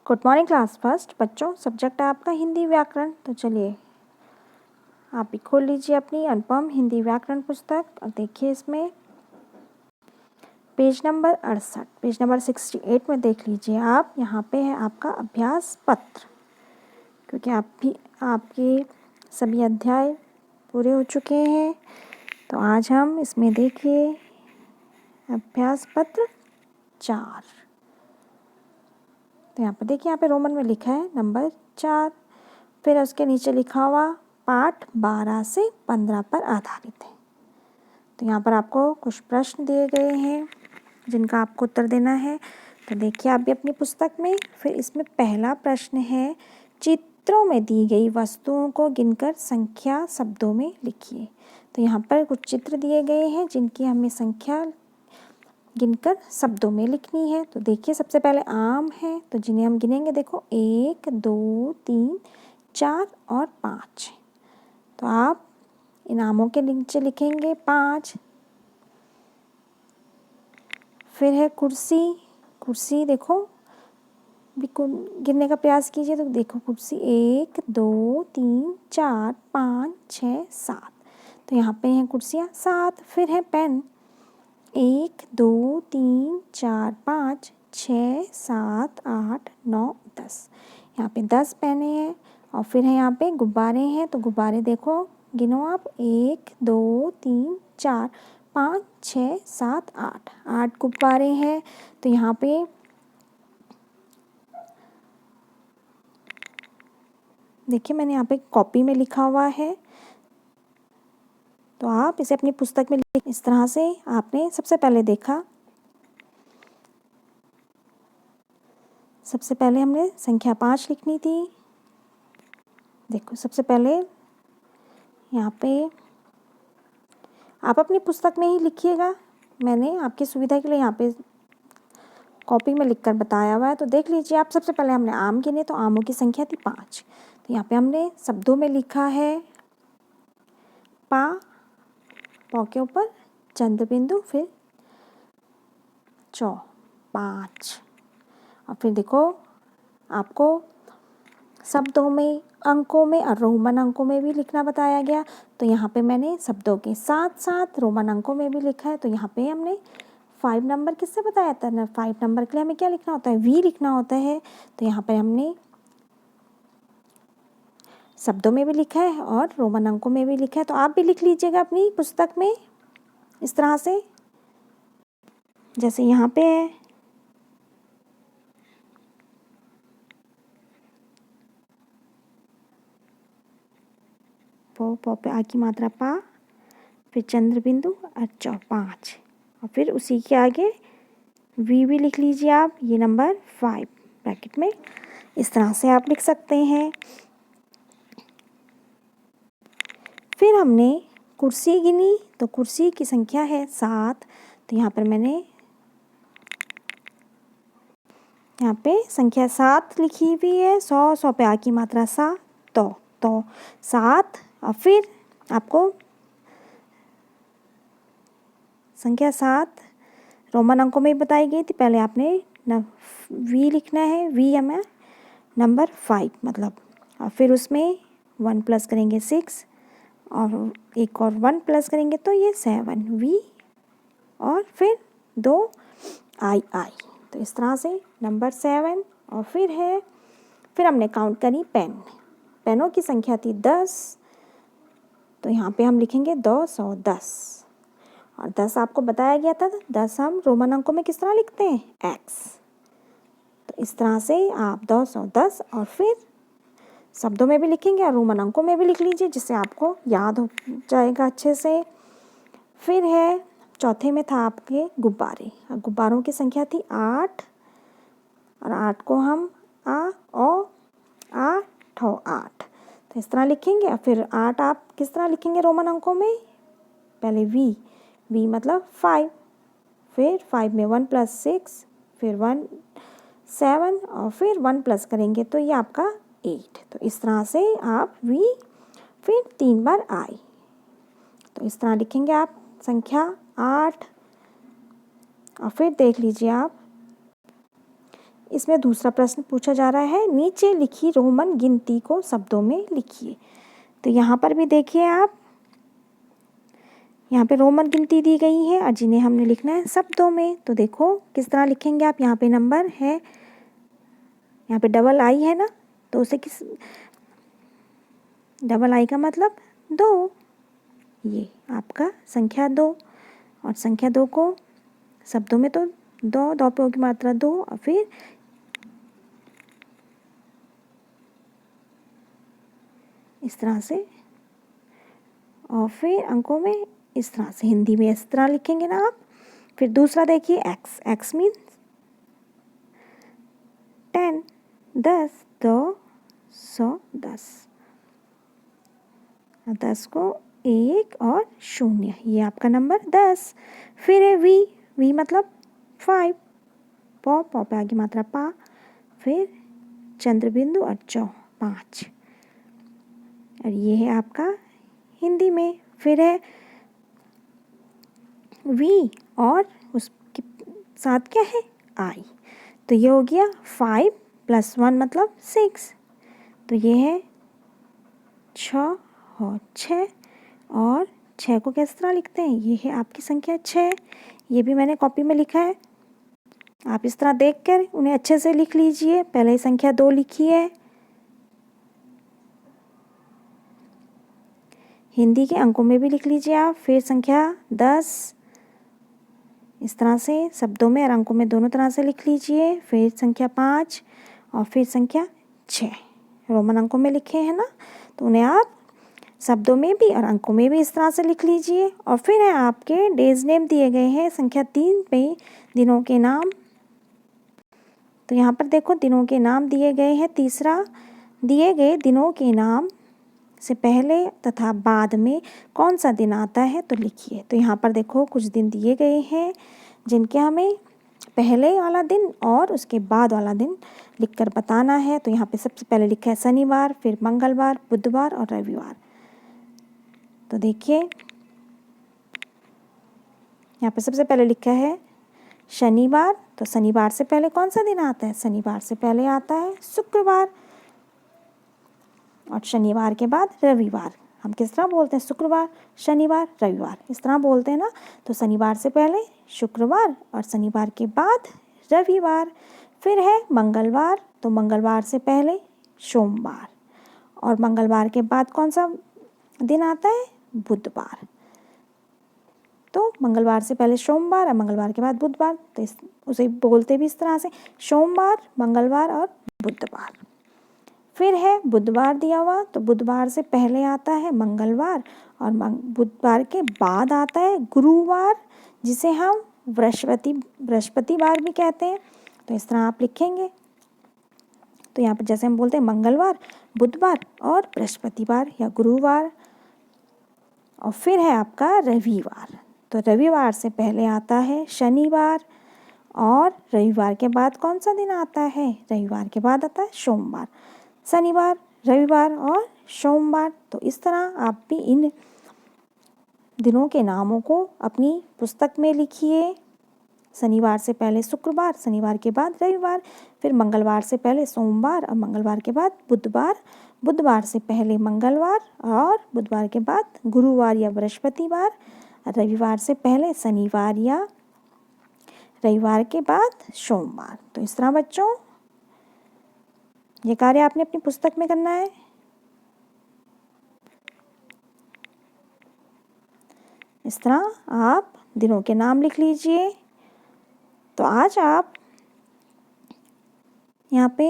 Good morning class first. बच्चों, subject है आपका हिंदी व्याकरण। तो चलिए आप भी खोल लीजिए अपनी अनुपम हिंदी व्याकरण पुस्तक और देखिए इसमें पेज नंबर 68, पेज नंबर 68 में देख लीजिए आप। यहाँ पे है आपका अभ्यास पत्र, क्योंकि आपके सभी अध्याय पूरे हो चुके हैं। तो आज हम इसमें देखिए अभ्यास पत्र 4। तो यहाँ पर देखिए, यहाँ पे रोमन में लिखा है नंबर 4, फिर उसके नीचे लिखा हुआ पाठ 12 से 15 पर आधारित है। तो यहाँ पर आपको कुछ प्रश्न दिए गए हैं जिनका आपको उत्तर देना है। तो देखिए आप भी अपनी पुस्तक में। फिर इसमें पहला प्रश्न है, चित्रों में दी गई वस्तुओं को गिनकर संख्या शब्दों में लिखिए। तो यहाँ पर कुछ चित्र दिए गए हैं जिनकी हमें संख्या गिनकर शब्दों में लिखनी है। तो देखिए सबसे पहले आम है, तो जिन्हें हम गिनेंगे। देखो 1 2 3 4 और 5। तो आप इन आमों के नीचे लिखेंगे 5। फिर है कुर्सी। कुर्सी देखो गिनने का प्रयास कीजिए। तो देखो कुर्सी 1 2 3 4 5 6 7। तो यहाँ पे हैं कुर्सियाँ 7। फिर है पेन 1 2 3 4 5 6 7 8 9 10। यहाँ पे 10 पेने हैं। और फिर है यहाँ पे गुब्बारे हैं। तो गुब्बारे देखो गिनो आप 1 2 3 4 5 6 7 8। 8 गुब्बारे हैं। तो यहाँ पे देखिए मैंने यहाँ पे कॉपी में लिखा हुआ है, तो आप इसे अपनी पुस्तक में लिख। इस तरह से आपने सबसे पहले देखा, सबसे पहले हमने संख्या 5 लिखनी थी। देखो सबसे पहले यहाँ पे आप अपनी पुस्तक में ही लिखिएगा। मैंने आपकी सुविधा के लिए यहाँ पे कॉपी में लिखकर बताया हुआ है। तो देख लीजिए आप। सबसे पहले हमने आम गिने, तो आमों की संख्या थी 5। तो यहाँ पे हमने शब्दों में लिखा है पा, पौ के ऊपर चंद्र बिंदु, फिर चौ 5। और फिर देखो आपको शब्दों में, अंकों में और रोमन अंकों में भी लिखना बताया गया। तो यहाँ पे मैंने शब्दों के साथ साथ रोमन अंकों में भी लिखा है। तो यहाँ पे हमने 5 नंबर किससे बताया था ना, 5 नंबर के लिए हमें क्या लिखना होता है, वी लिखना होता है। तो यहाँ पे हमने शब्दों में भी लिखा है और रोमन अंकों में भी लिखा है। तो आप भी लिख लीजिएगा अपनी पुस्तक में इस तरह से, जैसे यहाँ पे है। पौ पे आ की मात्रा पा, फिर चंद्र बिंदु और चौ 5। और फिर उसी के आगे वी भी लिख लीजिए आप, ये नंबर 5 ब्रैकेट में। इस तरह से आप लिख सकते हैं। फिर हमने कुर्सी गिनी, तो कुर्सी की संख्या है 7। तो यहाँ पर मैंने यहाँ पे संख्या 7 लिखी हुई है। 100 पे आ की मात्रा सा, तो 7। और फिर आपको संख्या 7 रोमन अंकों में बताई गई थी। पहले आपने वी लिखना है, वी हमें नंबर 5 मतलब। और फिर उसमें 1 प्लस करेंगे 6, और एक और 1 प्लस करेंगे तो ये 7 वी, और फिर 2 आई। तो इस तरह से नंबर 7। और फिर हमने काउंट करी पेनों की संख्या थी 10। तो यहाँ पे हम लिखेंगे 210। और 10 आपको बताया गया था, 10 हम रोमन अंकों में किस तरह लिखते हैं, एक्स। तो इस तरह से आप 210 और फिर शब्दों में भी लिखेंगे और रोमन अंकों में भी लिख लीजिए, जिससे आपको याद हो जाएगा अच्छे से। फिर है चौथे में था आपके गुब्बारे। गुब्बारों की संख्या थी 8, और 8 को हम आठ 8। तो इस तरह लिखेंगे। और फिर 8 आप किस तरह लिखेंगे रोमन अंकों में, पहले वी मतलब 5, फिर 5 में 1 प्लस 6, फिर 1 7, और फिर 1 प्लस करेंगे तो ये आपका 8। तो इस तरह से आप वी, फिर 3 बार आई। तो इस तरह लिखेंगे आप संख्या 8। और फिर देख लीजिए आप इसमें दूसरा प्रश्न पूछा जा रहा है, नीचे लिखी रोमन गिनती को शब्दों में लिखिए। तो यहाँ पर भी देखिए आप, यहाँ पे रोमन गिनती दी गई है और जिन्हें हमने लिखना है शब्दों में। तो देखो किस तरह लिखेंगे आप। यहाँ पे नंबर है, यहाँ पे डबल आई है ना, तो उसे किस, डबल आई का मतलब 2, ये आपका संख्या 2, और संख्या 2 को शब्दों में तो 2 पे होगी मात्रा 2, और फिर इस तरह से, और फिर अंकों में इस तरह से, हिंदी में इस तरह लिखेंगे ना आप। फिर दूसरा देखिए एक्स, एक्स मीन्स 10, 10, 2, 100, 10, 10 को 1 और 0, ये आपका नंबर 10। फिर है वी, वी मतलब 5, पौ, पौ पे आगे मात्रा पा, फिर चंद्र बिंदु और चौ, 5, और ये है आपका हिंदी में। फिर है वी और उसके साथ क्या है, आई, तो ये हो गया 5 + 1 मतलब 6, तो ये है 6 और 6, और 6 को किस तरह लिखते हैं, ये है आपकी संख्या 6, ये भी मैंने कॉपी में लिखा है। आप इस तरह देखकर उन्हें अच्छे से लिख लीजिए। पहले संख्या 2 लिखी है, हिंदी के अंकों में भी लिख लीजिए आप। फिर संख्या 10 इस तरह से शब्दों में और अंकों में दोनों तरह से लिख लीजिए। फिर संख्या 5 और फिर संख्या 6 रोमन अंकों में लिखे हैं ना, तो उन्हें आप शब्दों में भी और अंकों में भी इस तरह से लिख लीजिए। और फिर है आपके डेज नेम दिए गए हैं संख्या 3 पे, दिनों के नाम। तो यहाँ पर देखो दिनों के नाम दिए गए हैं। तीसरा, दिए गए दिनों के नाम से पहले तथा बाद में कौन सा दिन आता है तो लिखिए। तो यहाँ पर देखो कुछ दिन दिए गए हैं जिनके हमें पहले वाला दिन और उसके बाद वाला दिन लिखकर बताना है। तो यहाँ पे सबसे पहले लिखा है शनिवार, फिर मंगलवार, बुधवार और रविवार। तो देखिए यहाँ पे सबसे पहले लिखा है शनिवार, तो शनिवार से पहले कौन सा दिन आता है, शनिवार से पहले आता है शुक्रवार, और शनिवार के बाद रविवार। हम किस तरह बोलते हैं, शुक्रवार, शनिवार, रविवार, इस तरह बोलते हैं ना। तो शनिवार से पहले शुक्रवार और शनिवार के बाद रविवार। फिर है मंगलवार, तो मंगलवार से पहले सोमवार, और मंगलवार के बाद कौन सा दिन आता है, बुधवार। तो मंगलवार से पहले सोमवार और मंगलवार के बाद बुधवार, तो उसे बोलते भी इस तरह से, सोमवार, मंगलवार और बुधवार। फिर है बुधवार दिया हुआ, तो बुधवार से पहले आता है मंगलवार और बुधवार के बाद आता है गुरुवार, जिसे हम बृहस्पतिवार भी कहते हैं। तो इस तरह आप लिखेंगे। तो यहाँ पर जैसे हम बोलते हैं मंगलवार, बुधवार और बृहस्पतिवार या गुरुवार। और फिर है आपका रविवार, तो रविवार से पहले आता है शनिवार, और रविवार के बाद कौन सा दिन आता है, रविवार के बाद आता है सोमवार। शनिवार, रविवार और सोमवार। तो इस तरह आप भी इन दिनों के नामों को अपनी पुस्तक में लिखिए। शनिवार से पहले शुक्रवार, शनिवार के बाद रविवार, फिर मंगलवार से पहले सोमवार और मंगलवार के बाद बुधवार, बुधवार से पहले मंगलवार और बुधवार के बाद गुरुवार या बृहस्पतिवार, रविवार से पहले शनिवार या रविवार के बाद सोमवार। तो इस तरह बच्चों ये कार्य आपने अपनी पुस्तक में करना है। इस तरह आप दिनों के नाम लिख लीजिए। तो आज आप यहाँ पे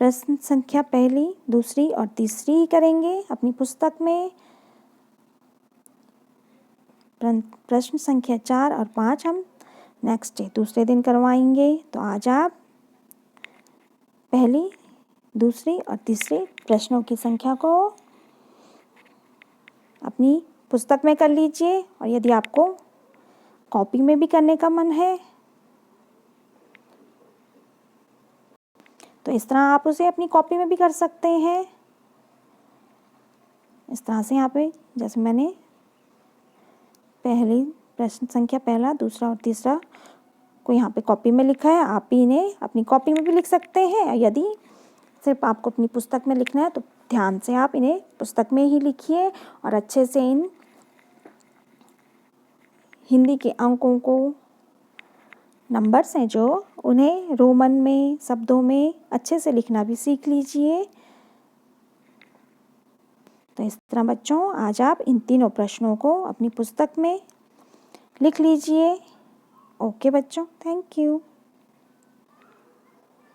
प्रश्न संख्या पहली, दूसरी और तीसरी करेंगे अपनी पुस्तक में। प्रश्न संख्या 4 और 5 हम नेक्स्ट डे दूसरे दिन करवाएंगे। तो आज आप पहली, दूसरी और तीसरे प्रश्नों की संख्या को अपनी पुस्तक में कर लीजिए, और यदि आपको कॉपी में भी करने का मन है तो इस तरह आप उसे अपनी कॉपी में भी कर सकते हैं। इस तरह से यहाँ पे जैसे मैंने पहली प्रश्न संख्या पहला, दूसरा और तीसरा को यहाँ पे कॉपी में लिखा है, आप ही इन्हें अपनी कॉपी में भी लिख सकते हैं। यदि सिर्फ आपको अपनी पुस्तक में लिखना है तो ध्यान से आप इन्हें पुस्तक में ही लिखिए और अच्छे से इन हिंदी के अंकों को, नंबर्स हैं जो, उन्हें रोमन में, शब्दों में अच्छे से लिखना भी सीख लीजिए। तो इस तरह बच्चों आज आप इन तीनों प्रश्नों को अपनी पुस्तक में लिख लीजिए। ओके बच्चों, थैंक यू।